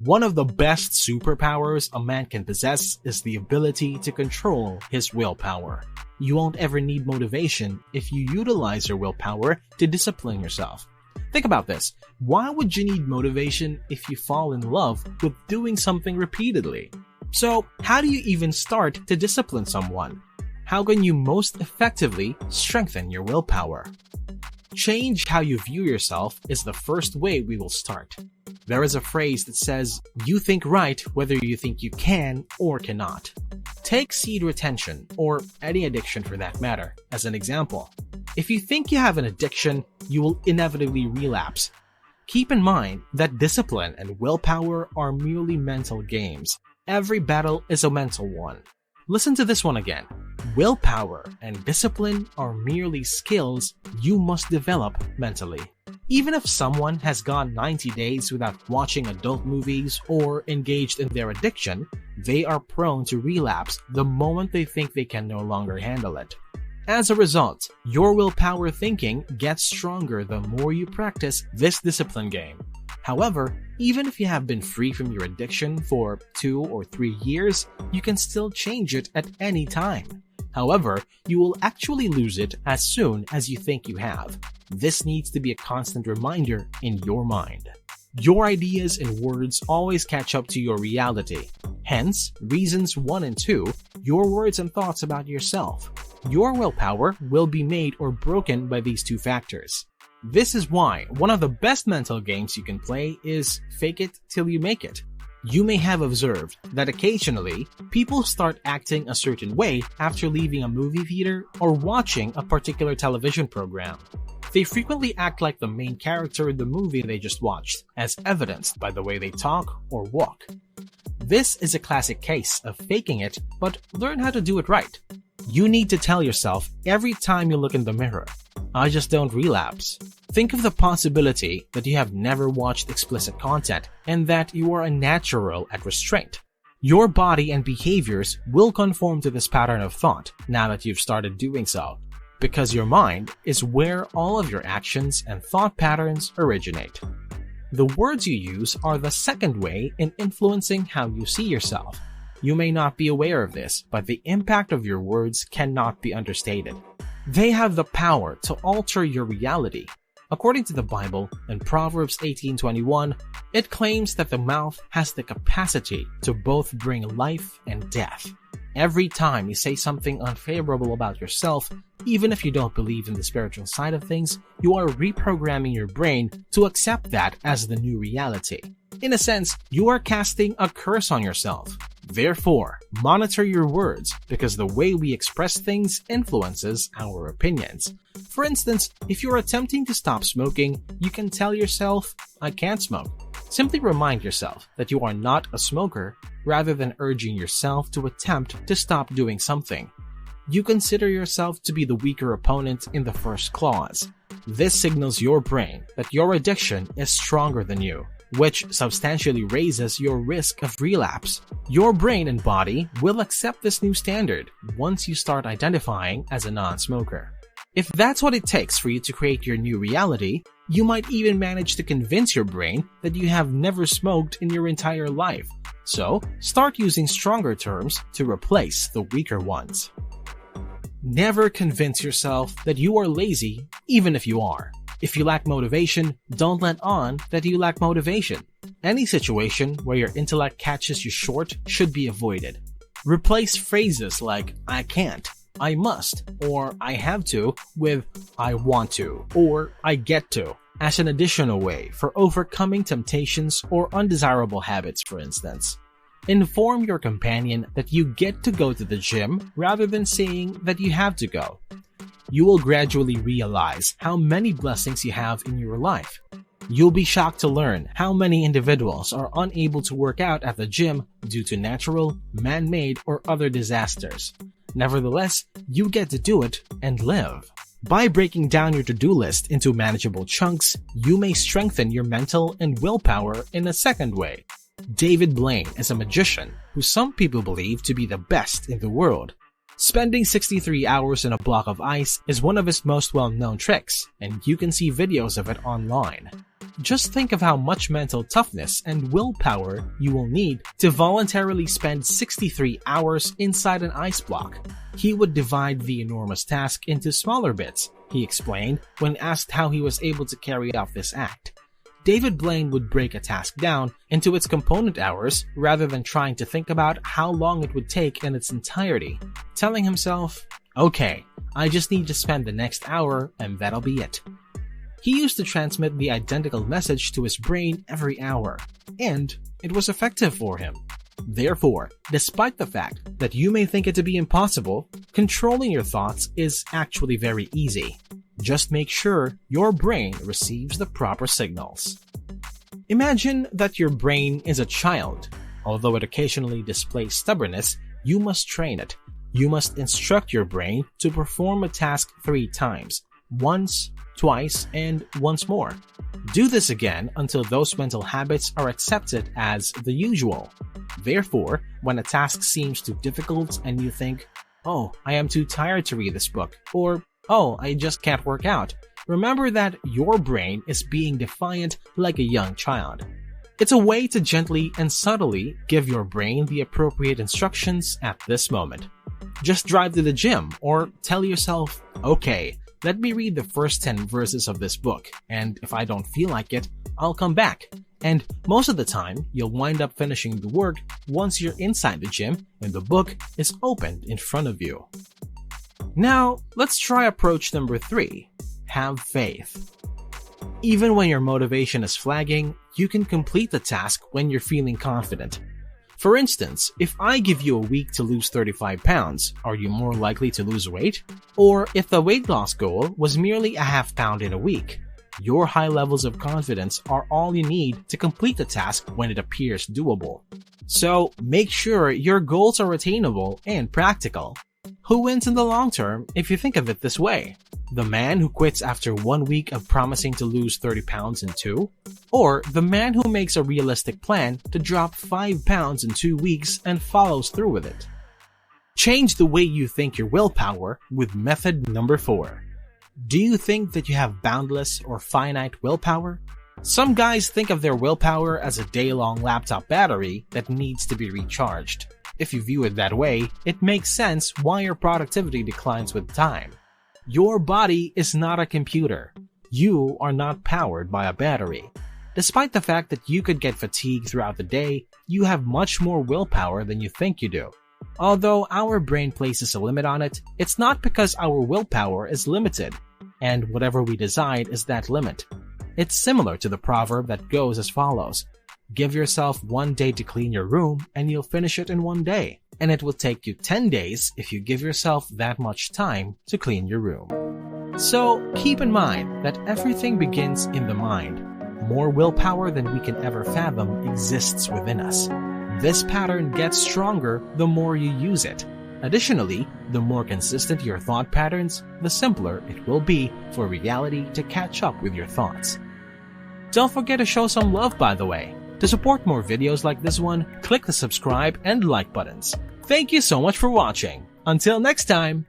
One of the best superpowers a man can possess is the ability to control his willpower. You won't ever need motivation if you utilize your willpower to discipline yourself. Think about this. Why would you need motivation if you fall in love with doing something repeatedly? So, how do you even start to discipline someone? How can you most effectively strengthen your willpower? Change how you view yourself is the first way we will start. There is a phrase that says, you think right whether you think you can or cannot. Take seed retention, or any addiction for that matter, as an example. If you think you have an addiction, you will inevitably relapse. Keep in mind that discipline and willpower are merely mental games. Every battle is a mental one. Listen to this one again. Willpower and discipline are merely skills you must develop mentally. Even if someone has gone 90 days without watching adult movies or engaged in their addiction, they are prone to relapse the moment they think they can no longer handle it. As a result, your willpower thinking gets stronger the more you practice this discipline game. However, even if you have been free from your addiction for 2 or 3 years, you can still change it at any time. However, you will actually lose it as soon as you think you have. This needs to be a constant reminder in your mind. Your ideas and words always catch up to your reality. Hence, reasons 1 and 2, your words and thoughts about yourself. Your willpower will be made or broken by these 2 factors. This is why one of the best mental games you can play is fake it till you make it. You may have observed that occasionally, people start acting a certain way after leaving a movie theater or watching a particular television program. They frequently act like the main character in the movie they just watched, as evidenced by the way they talk or walk. This is a classic case of faking it, but learn how to do it right. You need to tell yourself every time you look in the mirror, I just don't relapse. Think of the possibility that you have never watched explicit content and that you are a natural at restraint. Your body and behaviors will conform to this pattern of thought now that you've started doing so, because your mind is where all of your actions and thought patterns originate. The words you use are the second way in influencing how you see yourself. You may not be aware of this, but the impact of your words cannot be understated. They have the power to alter your reality. According to the Bible, in Proverbs 18:21, it claims that the mouth has the capacity to both bring life and death. Every time you say something unfavorable about yourself, even if you don't believe in the spiritual side of things, you are reprogramming your brain to accept that as the new reality. In a sense, you are casting a curse on yourself. Therefore, monitor your words because the way we express things influences our opinions. For instance, if you're attempting to stop smoking, you can tell yourself, I can't smoke. Simply remind yourself that you are not a smoker rather than urging yourself to attempt to stop doing something. You consider yourself to be the weaker opponent in the first clause. This signals your brain that your addiction is stronger than you, which substantially raises your risk of relapse. Your brain and body will accept this new standard once you start identifying as a non-smoker. If that's what it takes for you to create your new reality, you might even manage to convince your brain that you have never smoked in your entire life. So, start using stronger terms to replace the weaker ones. Never convince yourself that you are lazy, even if you are. If you lack motivation, don't let on that you lack motivation. Any situation where your intellect catches you short should be avoided. Replace phrases like I can't, I must, or I have to with I want to, or I get to, as an additional way for overcoming temptations or undesirable habits, for instance. Inform your companion that you get to go to the gym rather than saying that you have to go. You will gradually realize how many blessings you have in your life. You'll be shocked to learn how many individuals are unable to work out at the gym due to natural, man-made, or other disasters. Nevertheless, you get to do it and live. By breaking down your to-do list into manageable chunks, you may strengthen your mental and willpower in a second way. David Blaine is a magician who some people believe to be the best in the world. Spending 63 hours in a block of ice is one of his most well-known tricks, and you can see videos of it online. Just think of how much mental toughness and willpower you will need to voluntarily spend 63 hours inside an ice block. He would divide the enormous task into smaller bits, he explained when asked how he was able to carry out this act. David Blaine would break a task down into its component hours rather than trying to think about how long it would take in its entirety, telling himself, "Okay, I just need to spend the next hour and that'll be it." He used to transmit the identical message to his brain every hour, and it was effective for him. Therefore, despite the fact that you may think it to be impossible, controlling your thoughts is actually very easy. Just make sure your brain receives the proper signals. Imagine that your brain is a child. Although it occasionally displays stubbornness, you must train it. You must instruct your brain to perform a task 3 times, once, twice, and once more. Do this again until those mental habits are accepted as the usual. Therefore, when a task seems too difficult and you think, "Oh, I am too tired to read this book," or "Oh, I just can't work out," remember that your brain is being defiant like a young child. It's a way to gently and subtly give your brain the appropriate instructions at this moment. Just drive to the gym or tell yourself, "Okay, let me read the first 10 verses of this book, and if I don't feel like it, I'll come back." And most of the time, you'll wind up finishing the work once you're inside the gym and the book is opened in front of you. Now, let's try approach number 3. Have faith. Even when your motivation is flagging, you can complete the task when you're feeling confident. For instance, if I give you a week to lose 35 pounds, are you more likely to lose weight? Or if the weight loss goal was merely a half pound in a week, your high levels of confidence are all you need to complete the task when it appears doable. So make sure your goals are attainable and practical. Who wins in the long term if you think of it this way? The man who quits after 1 week of promising to lose 30 pounds in 2? Or the man who makes a realistic plan to drop 5 pounds in 2 weeks and follows through with it? Change the way you think your willpower with method number 4. Do you think that you have boundless or finite willpower? Some guys think of their willpower as a day-long laptop battery that needs to be recharged. If you view it that way, it makes sense why your productivity declines with time. Your body is not a computer. You are not powered by a battery. Despite the fact that you could get fatigued throughout the day, you have much more willpower than you think you do. Although our brain places a limit on it, it's not because our willpower is limited, and whatever we decide is that limit. It's similar to the proverb that goes as follows: give yourself 1 day to clean your room and you'll finish it in 1 day. And it will take you 10 days if you give yourself that much time to clean your room. So keep in mind that everything begins in the mind. More willpower than we can ever fathom exists within us. This pattern gets stronger the more you use it. Additionally, the more consistent your thought patterns, the simpler it will be for reality to catch up with your thoughts. Don't forget to show some love, by the way. To support more videos like this one, click the subscribe and like buttons. Thank you so much for watching. Until next time!